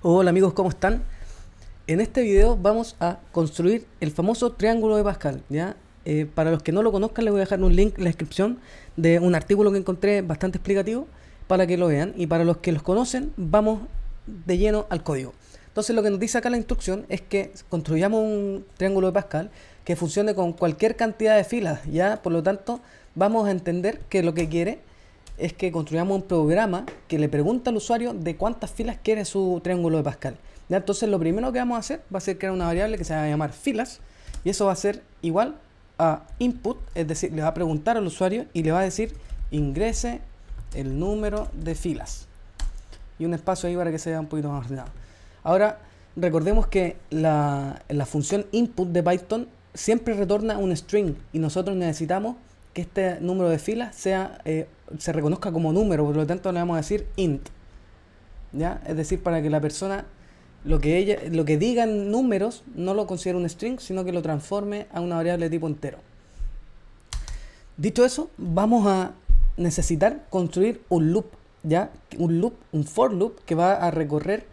Hola amigos, ¿cómo están? En este video vamos a construir el famoso triángulo de Pascal, ¿ya? Para los que no lo conozcan les voy a dejar un link en la descripción de un artículo que encontré bastante explicativo para que lo vean, y para los que los conocen vamos de lleno al código. Entonces lo que nos dice acá la instrucción es que construyamos un triángulo de Pascal que funcione con cualquier cantidad de filas, ¿ya? Por lo tanto vamos a entender que lo que quiere es que construyamos un programa que le pregunta al usuario de cuántas filas quiere su triángulo de Pascal. ¿Ya? Entonces lo primero que vamos a hacer va a ser crear una variable que se va a llamar filas, y eso va a ser igual a input, es decir, le va a preguntar al usuario y le va a decir ingrese el número de filas y un espacio ahí para que se vea un poquito más ordenado. Ahora recordemos que la función input de Python siempre retorna un string, y nosotros necesitamos que este número de filas se reconozca como número, por lo tanto le vamos a decir int, ¿ya? Es decir, para que la persona lo que diga en números no lo considere un string, sino que lo transforme a una variable de tipo entero. Dicho eso, vamos a necesitar construir un loop, ¿ya? Un for loop que va a recorrer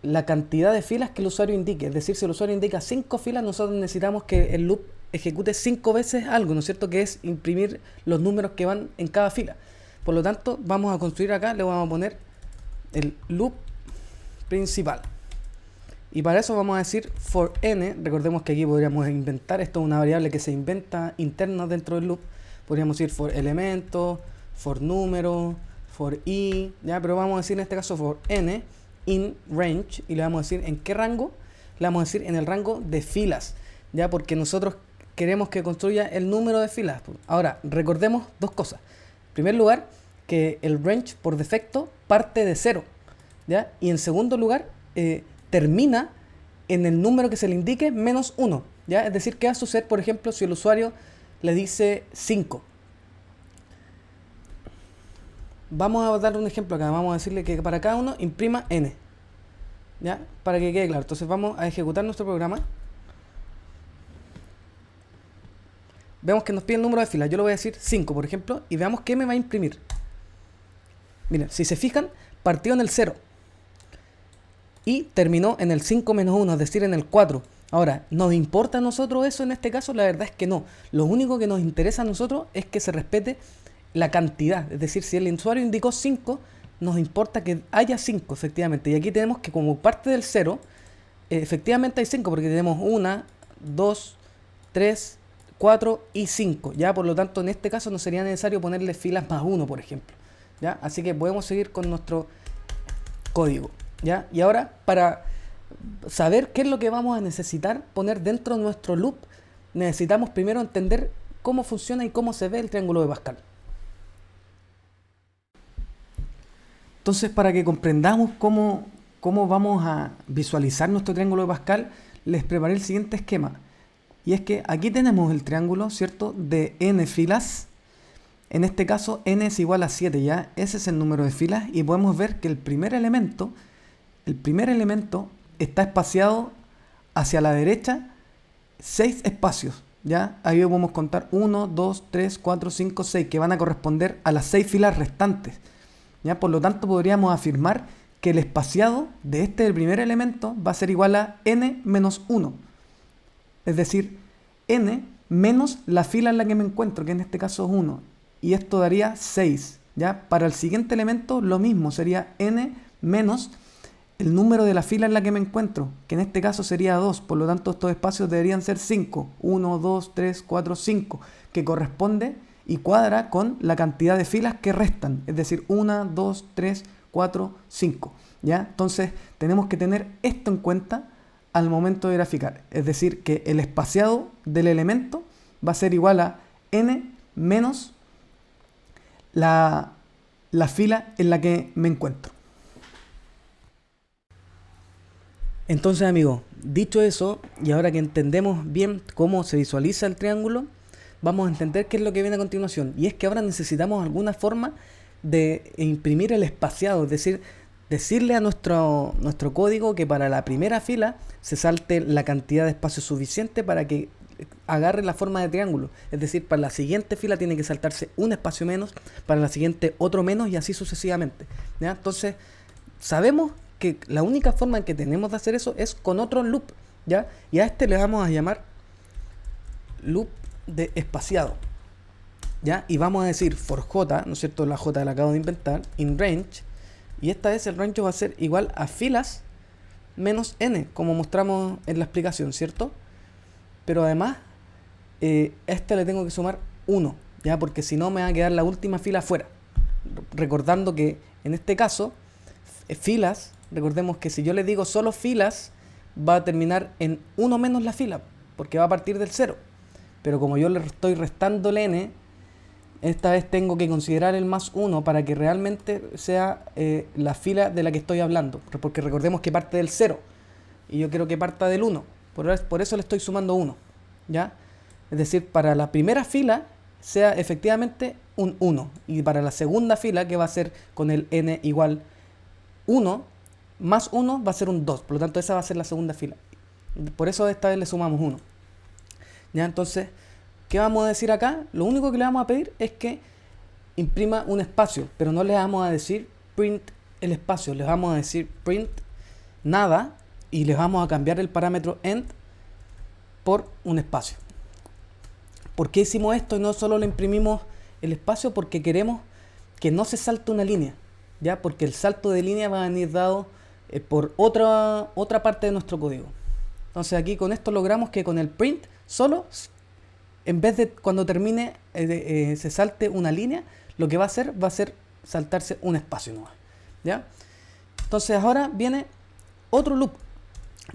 la cantidad de filas que el usuario indique. Es decir, si el usuario indica 5 filas, nosotros necesitamos que el loop ejecute 5 veces algo, ¿no es cierto? Que es imprimir los números que van en cada fila. Por lo tanto, vamos a construir acá, le vamos a poner el loop principal. Y para eso vamos a decir for n. Recordemos que aquí podríamos inventar, esto es una variable que se inventa interna dentro del loop. Podríamos decir for elemento, for número, for i, ¿ya? Pero vamos a decir en este caso for n in range, y le vamos a decir en qué rango. Le vamos a decir en el rango de filas, ¿ya? Porque nosotros queremos que construya el número de filas. Ahora, recordemos dos cosas. En primer lugar, que el range por defecto parte de 0, ¿ya? Y en segundo lugar, termina en el número que se le indique menos 1, ¿ya? Es decir, ¿qué va a suceder, por ejemplo, si el usuario le dice 5? Vamos a dar un ejemplo acá. Vamos a decirle que para cada uno imprima n, ¿ya? Para que quede claro. Entonces vamos a ejecutar nuestro programa. Vemos que nos pide el número de filas. Yo le voy a decir 5, por ejemplo, y veamos qué me va a imprimir. Miren, si se fijan, partió en el 0 y terminó en el 5 menos 1, es decir, en el 4. Ahora, ¿nos importa a nosotros eso en este caso? La verdad es que no. Lo único que nos interesa a nosotros es que se respete la cantidad. Es decir, si el usuario indicó 5, nos importa que haya 5, efectivamente. Y aquí tenemos que, como parte del 0, efectivamente hay 5, porque tenemos 1, 2, 3, 4 y 5. ¿Ya? Por lo tanto, en este caso no sería necesario ponerle filas más 1, por ejemplo. ¿Ya? Así que podemos seguir con nuestro código, ¿ya? Y ahora, para saber qué es lo que vamos a necesitar poner dentro de nuestro loop, necesitamos primero entender cómo funciona y cómo se ve el triángulo de Pascal. Entonces, para que comprendamos cómo vamos a visualizar nuestro triángulo de Pascal, les preparé el siguiente esquema. Y es que aquí tenemos el triángulo, ¿cierto?, de n filas. En este caso, n es igual a 7, ¿ya? Ese es el número de filas, y podemos ver que el primer elemento está espaciado hacia la derecha 6 espacios, ¿ya? Ahí podemos contar 1, 2, 3, 4, 5, 6, que van a corresponder a las 6 filas restantes, ¿ya? Por lo tanto, podríamos afirmar que el espaciado de este primer elemento va a ser igual a n menos 1. Es decir, n menos la fila en la que me encuentro, que en este caso es 1. Y esto daría 6, ¿ya? Para el siguiente elemento lo mismo, sería n menos el número de la fila en la que me encuentro, que en este caso sería 2. Por lo tanto, estos espacios deberían ser 5. 1, 2, 3, 4, 5, que corresponde y cuadra con la cantidad de filas que restan. Es decir, 1, 2, 3, 4, 5, ¿ya? Entonces, tenemos que tener esto en cuenta al momento de graficar. Es decir, que el espaciado del elemento va a ser igual a n menos la fila en la que me encuentro. Entonces, amigos, dicho eso, y ahora que entendemos bien cómo se visualiza el triángulo, vamos a entender qué es lo que viene a continuación. Y es que ahora necesitamos alguna forma de imprimir el espaciado, es decir, decirle a nuestro código que para la primera fila se salte la cantidad de espacio suficiente para que agarre la forma de triángulo. Es decir, para la siguiente fila tiene que saltarse un espacio menos, para la siguiente otro menos, y así sucesivamente, ¿ya? Entonces, sabemos que la única forma en que tenemos de hacer eso es con otro loop, ¿ya? Y a este le vamos a llamar loop de espaciado, ¿ya? Y vamos a decir for j, ¿no es cierto? La j la acabo de inventar, in range, y esta vez el range va a ser igual a filas menos n, como mostramos en la explicación, ¿cierto? Pero además, a este le tengo que sumar 1, ¿ya? Porque si no me va a quedar la última fila fuera. Recordando que en este caso, filas, recordemos que si yo le digo solo filas, va a terminar en 1 menos la fila, porque va a partir del 0. Pero como yo le estoy restando el n, esta vez tengo que considerar el más 1 para que realmente sea la fila de la que estoy hablando. Porque recordemos que parte del 0 y yo quiero que parta del 1. Por eso le estoy sumando 1, ¿ya? Es decir, para la primera fila sea efectivamente un 1. Y para la segunda fila, que va a ser con el n igual 1, más 1 va a ser un 2. Por lo tanto, esa va a ser la segunda fila. Por eso esta vez le sumamos 1. ¿Ya? Entonces, ¿qué vamos a decir acá? Lo único que le vamos a pedir es que imprima un espacio, pero no le vamos a decir print el espacio, le vamos a decir print nada y le vamos a cambiar el parámetro end por un espacio. ¿Por qué hicimos esto y no solo le imprimimos el espacio? Porque queremos que no se salte una línea, ¿ya? Porque el salto de línea va a venir dado por otra parte de nuestro código. Entonces aquí con esto logramos que con el print solo, en vez de cuando termine se salte una línea, lo que va a hacer saltarse un espacio nuevo, ¿ya? Entonces ahora viene otro loop.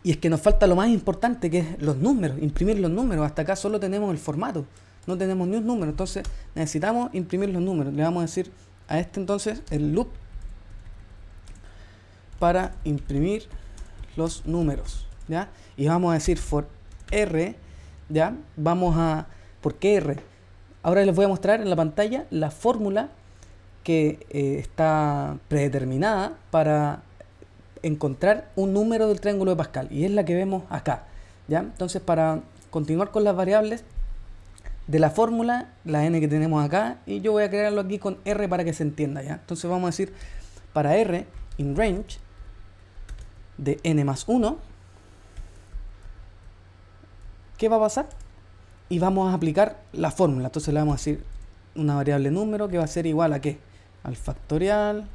Y es que nos falta lo más importante, que es los números, imprimir los números. Hasta acá solo tenemos el formato, no tenemos ni un número. Entonces necesitamos imprimir los números. Le vamos a decir a este entonces el loop para imprimir los números, ¿ya? Y vamos a decir for r, ¿ya? ¿Por qué r? Ahora les voy a mostrar en la pantalla la fórmula que está predeterminada para encontrar un número del triángulo de Pascal, y es la que vemos acá, ¿ya? Entonces, para continuar con las variables de la fórmula, la n que tenemos acá, y yo voy a crearlo aquí con r para que se entienda, ¿ya? Entonces vamos a decir para r in range de n más 1, ¿qué va a pasar? Y vamos a aplicar la fórmula. Entonces le vamos a decir una variable número que va a ser igual a ¿qué? Al factorial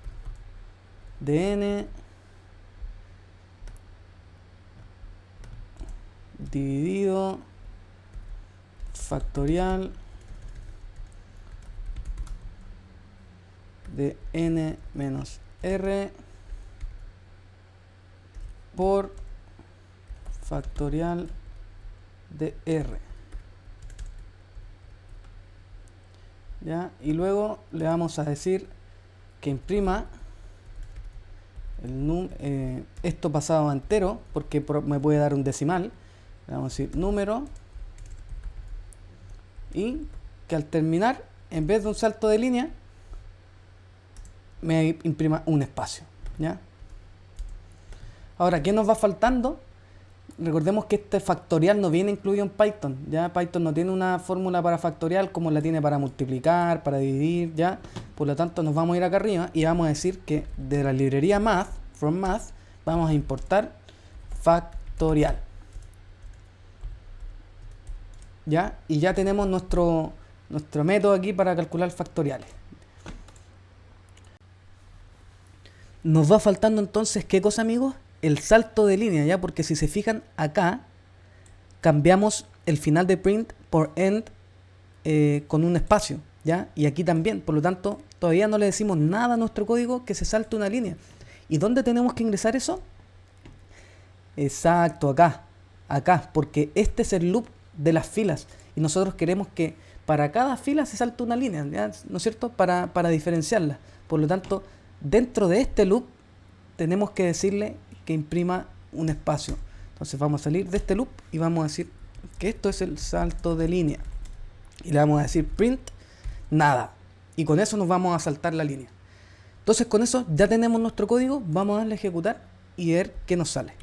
de n dividido factorial de n menos r por factorial de r, ¿ya? Y luego le vamos a decir que imprima esto pasado a entero, porque me puede dar un decimal. Le vamos a decir número, y que al terminar, en vez de un salto de línea, me imprima un espacio, ¿ya? Ahora, ¿qué nos va faltando? Recordemos que este factorial no viene incluido en Python, ¿ya? Python no tiene una fórmula para factorial como la tiene para multiplicar, para dividir, ¿ya? Por lo tanto, nos vamos a ir acá arriba y vamos a decir que de la librería math, from math, vamos a importar factorial, ¿ya? Y ya tenemos nuestro método aquí para calcular factoriales. Nos va faltando entonces, ¿qué cosa, amigos? El salto de línea, ¿ya? Porque si se fijan acá, cambiamos el final de print por end con un espacio, ¿ya? Y aquí también, por lo tanto, todavía no le decimos nada a nuestro código que se salte una línea. ¿Y dónde tenemos que ingresar eso? Exacto, acá, porque este es el loop de las filas y nosotros queremos que para cada fila se salte una línea, ¿ya? ¿No es cierto? Para diferenciarla. Por lo tanto, dentro de este loop tenemos que decirle que imprima un espacio. Entonces vamos a salir de este loop y vamos a decir que esto es el salto de línea. Y le vamos a decir print nada. Y con eso nos vamos a saltar la línea. Entonces con eso ya tenemos nuestro código. Vamos a darle a ejecutar y ver qué nos sale.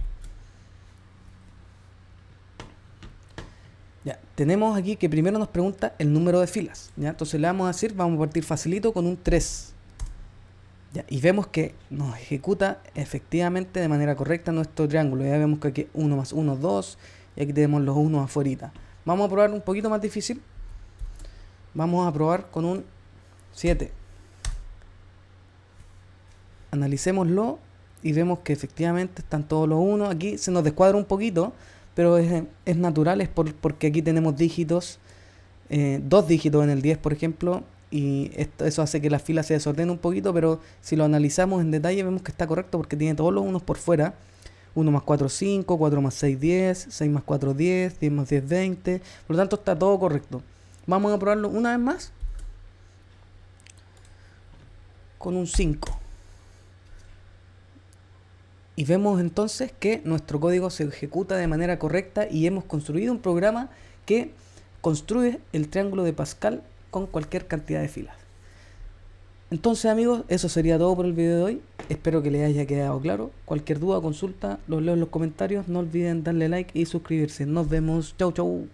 Ya, tenemos aquí que primero nos pregunta el número de filas, ¿ya? Entonces le vamos a decir, vamos a partir facilito con un 3. Ya, y vemos que nos ejecuta efectivamente de manera correcta nuestro triángulo. Ya vemos que aquí 1 más 1, 2, y aquí tenemos los 1 afuera. Vamos a probar un poquito más difícil. Vamos a probar con un 7. Analicémoslo y vemos que efectivamente están todos los 1. Aquí se nos descuadra un poquito, pero es natural, porque aquí tenemos dígitos, 2 dígitos en el 10, por ejemplo, y eso hace que la fila se desordene un poquito, pero si lo analizamos en detalle vemos que está correcto porque tiene todos los 1 por fuera. 1 más 4, 5, 4 más 6, 10, 6 más 4, 10, 10 más 10, 20. Por lo tanto está todo correcto. Vamos a probarlo una vez más con un 5. Y vemos entonces que nuestro código se ejecuta de manera correcta y hemos construido un programa que construye el triángulo de Pascal con cualquier cantidad de filas. Entonces, amigos, eso sería todo por el video de hoy. Espero que les haya quedado claro. Cualquier duda o consulta los leo en los comentarios. No olviden darle like y suscribirse. Nos vemos. Chau, chau.